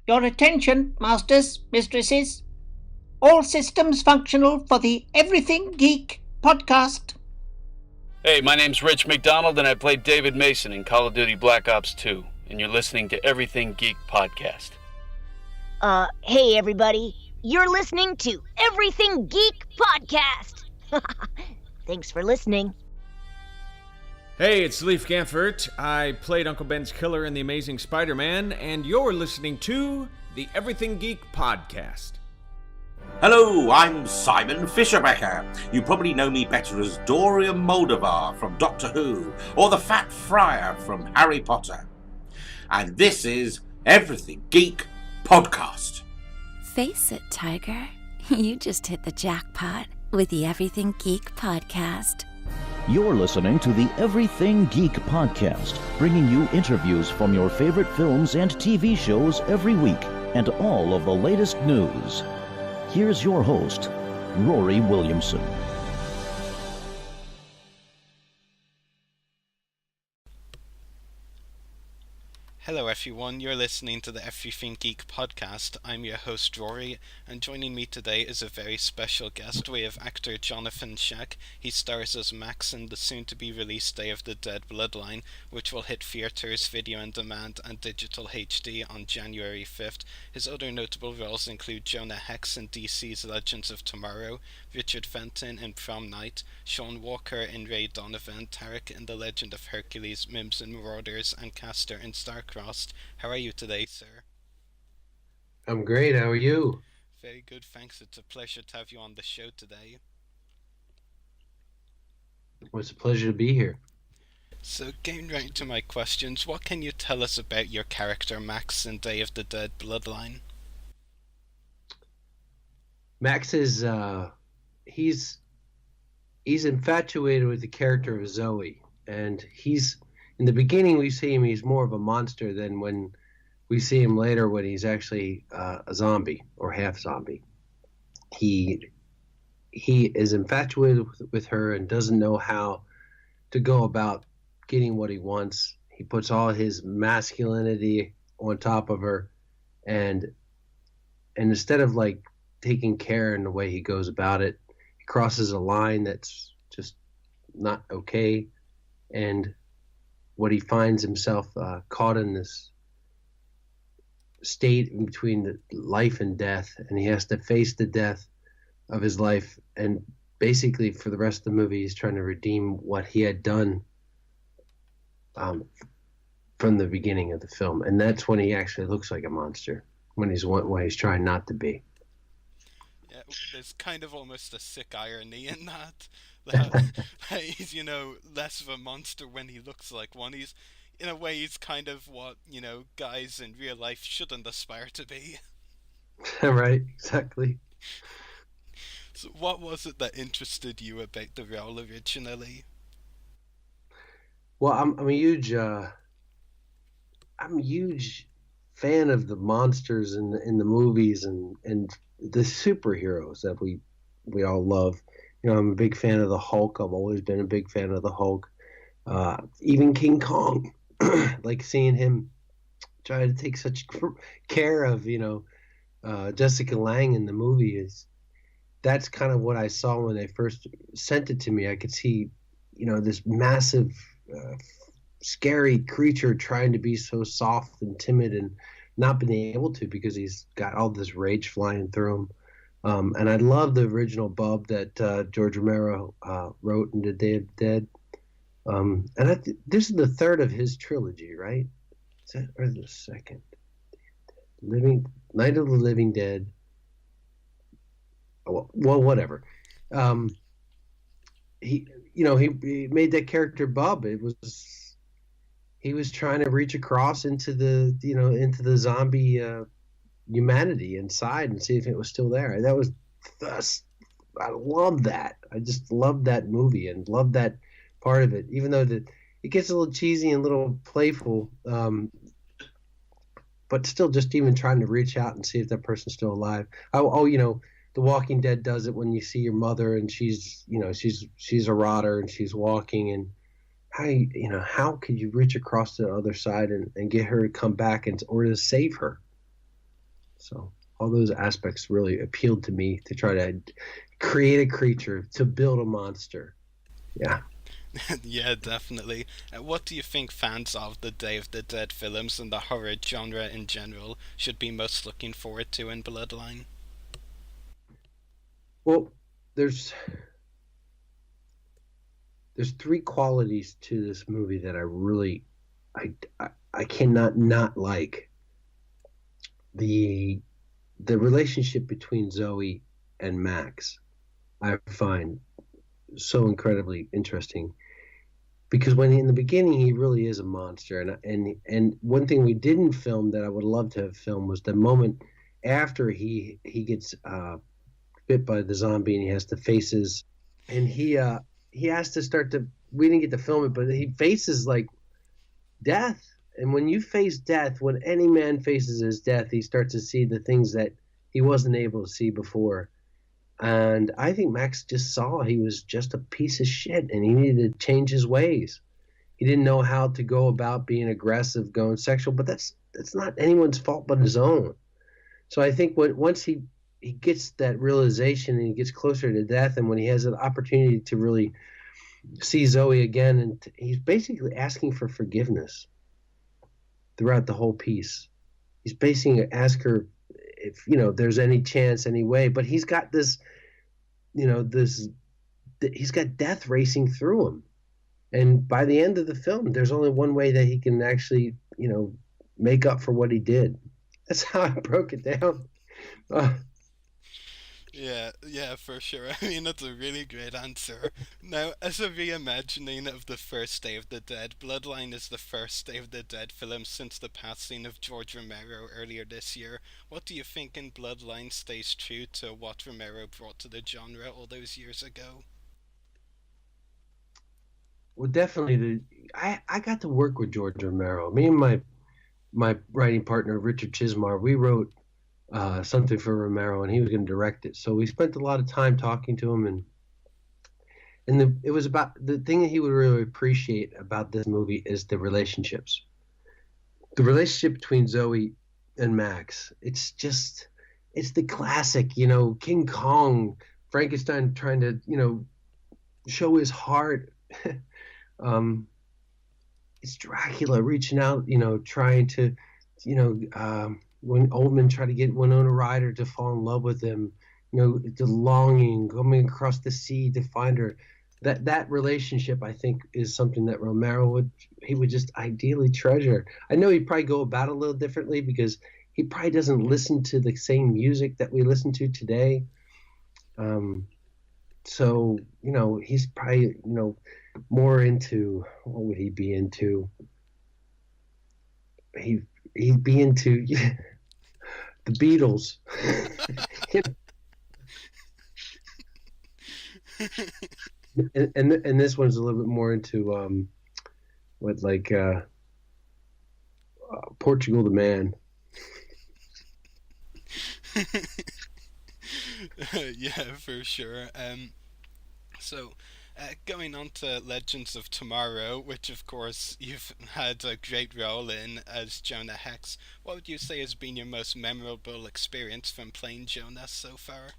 Your attention, masters, mistresses. All systems functional for the Everything Geek podcast. Hey, my name's Rich McDonald, and I played David Mason in Call of Duty Black Ops 2, and you're listening to Everything Geek podcast. Hey everybody. You're listening to Everything Geek podcast. Thanks for listening. Hey, it's Leif Gamfert. I played Uncle Ben's killer in The Amazing Spider-Man, and you're listening to the Everything Geek podcast. Hello, I'm Simon Fisherbecker. You probably know me better as Dorian Moldovar from Doctor Who, or the Fat Friar from Harry Potter. And this is Everything Geek podcast. Face it, Tiger. You just hit the jackpot with the Everything Geek podcast. You're listening to the Everything Geek podcast, bringing you interviews from your favorite films and TV shows every week, and all of the latest news. Here's your host, Rory Williamson. Hello everyone, you're listening to the Everything Geek podcast. I'm your host Rory, and joining me today is a very special guest. We have actor Johnathon Schaech. He stars as Max in the soon-to-be-released Day of the Dead Bloodline, which will hit theatres, video on demand and digital HD on January 5th. His other notable roles include Jonah Hex in DC's Legends of Tomorrow, Richard Fenton in Prom Night, Sean Walker in Ray Donovan, Tarak in The Legend of Hercules, Mims in Marauders and Castor in Starcrossed. How are you today, sir? I'm great. How are you? Very good, thanks. It's a pleasure to have you on the show today. Well, it's a pleasure to be here. So, getting right to my questions, what can you tell us about your character Max in Day of the Dead Bloodline? Max is he's infatuated with the character of Zoe, and he's in the beginning we see him, he's more of a monster than when we see him later when he's actually a zombie or half zombie. He is infatuated with her and doesn't know how to go about getting what he wants. He puts all his masculinity on top of her, and instead of like taking care in the way he goes about it, he crosses a line that's just not okay. And what he finds himself caught in this state in between the life and death, and he has to face the death of his life, and basically for the rest of the movie he's trying to redeem what he had done from the beginning of the film. And that's when he actually looks like a monster, when he's trying not to be. Yeah, there's kind of almost a sick irony in that he's, less of a monster when he looks like one. He's, in a way, he's kind of what, guys in real life shouldn't aspire to be. Right, exactly. So what was it that interested you about the role originally? Well, I'm a huge fan of the monsters in the movies and the superheroes that we all love. I'm a big fan of the Hulk. I've always been a big fan of the Hulk. Even King Kong, like seeing him try to take such care of Jessica Lange in the movie that's kind of what I saw when they first sent it to me. I could see this massive scary creature trying to be so soft and timid and not being able to because he's got all this rage flying through him. And I love the original Bub that George Romero wrote in The Day of the Dead. And this is the third of his trilogy, right? Or the second? Night of the Living Dead. Well, whatever. He made that character Bub. He was trying to reach across into the zombie humanity inside and see if it was still there. I love that. I just love that movie and love that part of it, even though it gets a little cheesy and a little playful, but still just even trying to reach out and see if that person's still alive. The Walking Dead does it when you see your mother and she's a rotter and she's walking, and how could you reach across to the other side and get her to come back or to save her? So all those aspects really appealed to me, to try to create a creature, to build a monster. Yeah. Yeah, definitely. What do you think fans of the Day of the Dead films and the horror genre in general should be most looking forward to in Bloodline? Well, there's three qualities to this movie that I really I cannot not like. The relationship between Zoe and Max I find so incredibly interesting, because when in the beginning he really is a monster, and one thing we didn't film that I would love to have filmed was the moment after he gets bit by the zombie and he has to face his, and he has to start to, we didn't get to film it, but he faces like death. And when you face death, when any man faces his death, he starts to see the things that he wasn't able to see before. And I think Max just saw he was just a piece of shit and he needed to change his ways. He didn't know how to go about being aggressive, going sexual, but that's not anyone's fault but his own. So I think once he gets that realization and he gets closer to death, and when he has an opportunity to really see Zoe again, and he's basically asking for forgiveness throughout the whole piece. He's basically ask her if, there's any chance, any way, but he's got this, he's got death racing through him. And by the end of the film, there's only one way that he can actually, make up for what he did. That's how I broke it down. Yeah, for sure. I mean, that's a really great answer. Now, as a reimagining of the first Day of the Dead, Bloodline is the first Day of the Dead film since the passing of George Romero earlier this year. What do you think in Bloodline stays true to what Romero brought to the genre all those years ago? Well, definitely, I got to work with George Romero. Me and my writing partner, Richard Chismar, we wrote something for Romero, and he was going to direct it. So we spent a lot of time talking to him, and it was about the thing that he would really appreciate about this movie is the relationships. The relationship between Zoe and Max. It's the classic, King Kong, Frankenstein trying to, show his heart. It's Dracula reaching out, trying to, when Oldman tried to get Winona Ryder to fall in love with him, the longing, coming across the sea to find her. That relationship, I think, is something that Romero would just ideally treasure. I know he'd probably go about it a little differently because he probably doesn't listen to the same music that we listen to today. So, he's probably, more into, what would he be into? He'd be into the Beatles. and this one's a little bit more into Portugal the Man. Yeah, for sure. Going on to Legends of Tomorrow, which of course you've had a great role in as Jonah Hex, what would you say has been your most memorable experience from playing Jonah so far?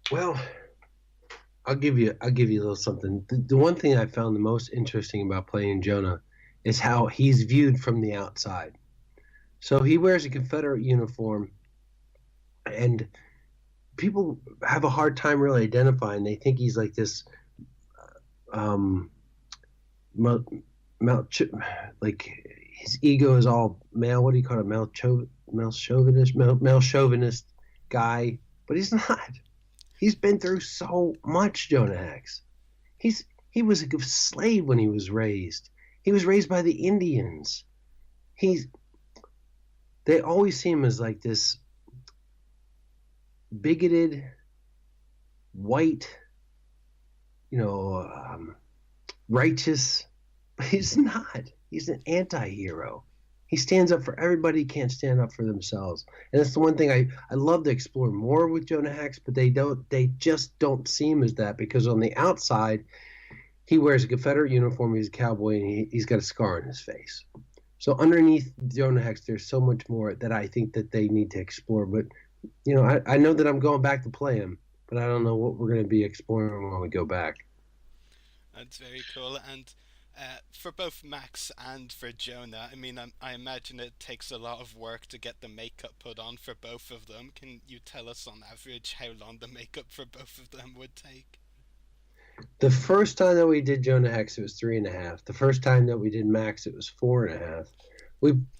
Well, I'll give you a little something. The one thing I found the most interesting about playing Jonah is how he's viewed from the outside. So he wears a Confederate uniform, and people have a hard time really identifying. They think he's like this, like his ego is all male. What do you call it? Male chauvinist guy. But he's not. He's been through so much, Jonah Hex. He was a slave when he was raised. He was raised by the Indians. They always see him as like this bigoted, white, righteous, but he's not. He's an anti-hero. He stands up for everybody who can't stand up for themselves. And that's the one thing I love to explore more with Jonah Hex, but they just don't see him as that, because on the outside, he wears a Confederate uniform, he's a cowboy, and he's got a scar on his face. So underneath Jonah Hex, there's so much more that I think that they need to explore. But I know that I'm going back to play him, but I don't know what we're going to be exploring when we go back. That's very cool. And for both Max and for Jonah, I mean, I imagine it takes a lot of work to get the makeup put on for both of them. Can you tell us on average how long the makeup for both of them would take? The first time that we did Jonah Hex, it was 3.5. The first time that we did Max, it was 4.5.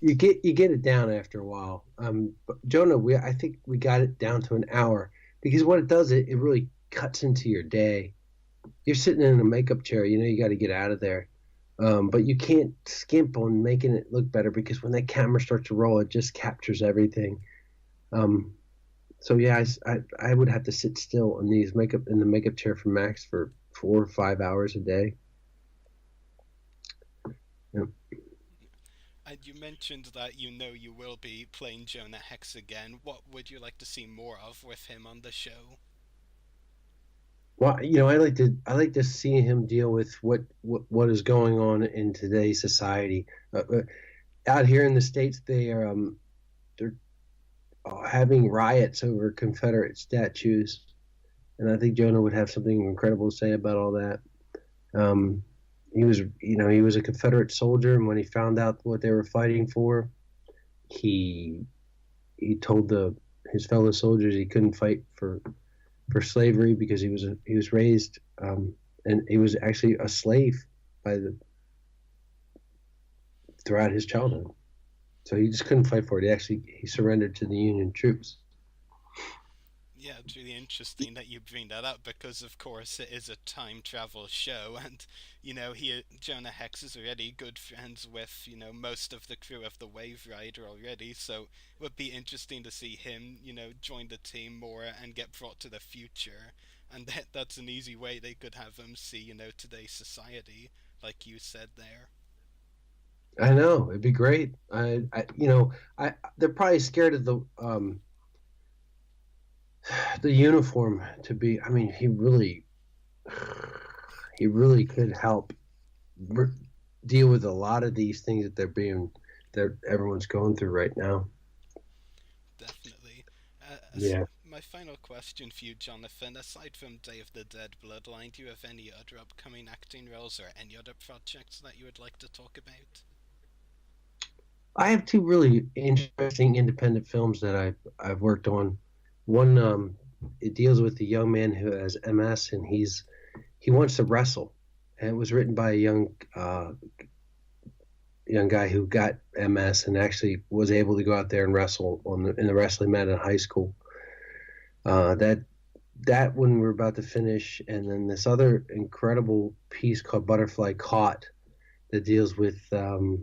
You get it down after a while. But Jonah, I think we got it down to an hour, because what it does, it really cuts into your day. You're sitting in a makeup chair, you got to get out of there. But you can't skimp on making it look better, because when that camera starts to roll, it just captures everything. So yeah, I would have to sit still in the makeup chair for Max for 4 or 5 hours a day. Yep. And you mentioned that you will be playing Jonah Hex again. What would you like to see more of with him on the show? Well, I like to see him deal with what is going on in today's society. Out here in the States, they're having riots over Confederate statues, and I think Jonah would have something incredible to say about all that. He was a Confederate soldier, and when he found out what they were fighting for, he told his fellow soldiers he couldn't fight for slavery, because he was raised and he was actually a slave throughout his childhood. So he just couldn't fight for it. He surrendered to the Union troops. Yeah, it's really interesting that you bring that up, because of course it is a time travel show, and Jonah Hex is already good friends with most of the crew of the Wave Rider already, so it would be interesting to see him join the team more and get brought to the future, and that's an easy way they could have him see today's society, like you said there. I know, it'd be great. They're probably scared of the uniform to be. I mean, he really could help deal with a lot of these things that everyone's going through right now. Definitely. Yeah. My final question for you, Jonathan, aside from Day of the Dead Bloodline, do you have any other upcoming acting roles or any other projects that you would like to talk about? I have 2 really interesting independent films that I've worked on. One, it deals with a young man who has MS, and he wants to wrestle. And it was written by a young guy who got MS and actually was able to go out there and wrestle in the wrestling mat in high school. That one we're about to finish, and then this other incredible piece called Butterfly Caught that deals with the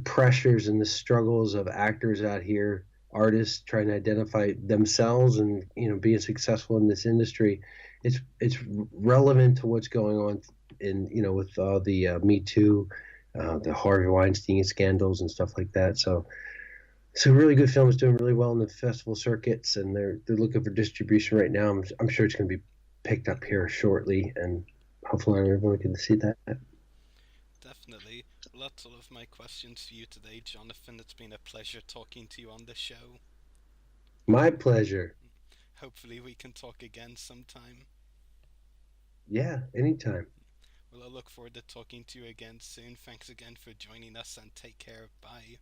pressures and the struggles of actors out here, artists trying to identify themselves and being successful in this industry. It's relevant to what's going on with all the Me Too, the Harvey Weinstein scandals and stuff like that. So it's a really good film. It's doing really well in the festival circuits, and they're looking for distribution right now. I'm sure it's going to be picked up here shortly, and hopefully everyone can see that. Definitely. Well, that's all of my questions for you today, Jonathan. It's been a pleasure talking to you on the show. My pleasure. Hopefully we can talk again sometime. Yeah, anytime. Well, I look forward to talking to you again soon. Thanks again for joining us, and take care. Bye.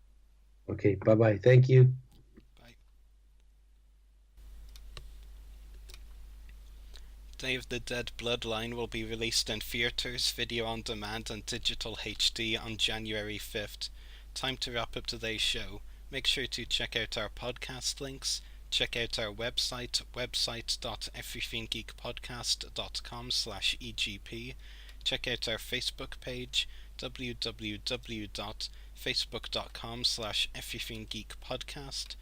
Okay, bye-bye. Thank you. Bye. Day of the Dead Bloodline will be released in theatres, video on demand and digital HD on January 5th. Time to wrap up today's show. Make sure to check out our podcast links. Check out our website, website.everythinggeekpodcast.com/EGP. Check out our Facebook page, www.facebook.com/everythinggeekpodcast.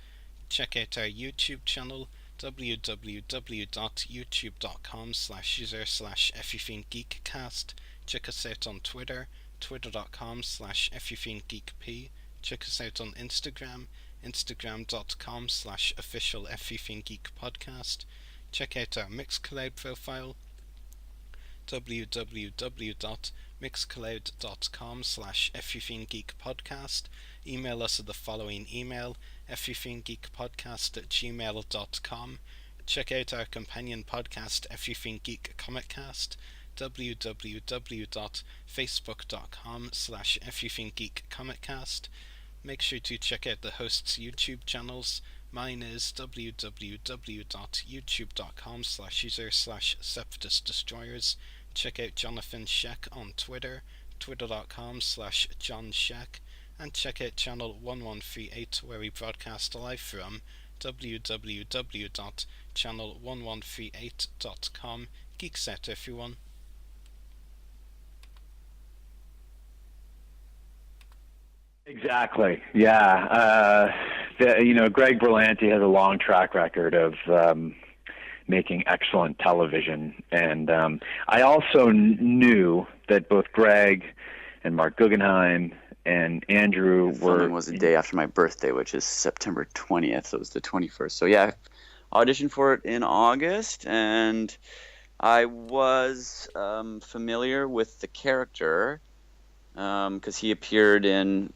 Check out our YouTube channel, www.youtube.com/user/everythinggeekcast. Check us out on Twitter, twitter.com/everythinggeekp. Check us out on Instagram, instagram.com/official-everythinggeekpodcast. Check out our Mixcloud profile, www.mixcloud.com mixcloud.com/everythinggeekpodcast. Email us at the following email, everythinggeekpodcast@gmail.com. Check out our companion podcast, Everything Geek Comiccast, www.facebook.com/everythinggeekcomiccast. Make sure to check out the hosts' YouTube channels. Mine is www.youtube.com/user/Septus Destroyers. Check out Johnathon Schaech on Twitter, twitter.com/JohnSchaech, and check out channel 1138 where we broadcast live from, www.channel1138.com. Geeks out, everyone. Exactly. Yeah. Greg Berlanti has a long track record of making excellent television, and I also knew that both Greg and Mark Guggenheim and Andrew Filming was the day after my birthday, which is September 20th, so it was the 21st. So yeah, I auditioned for it in August, and I was familiar with the character because he appeared in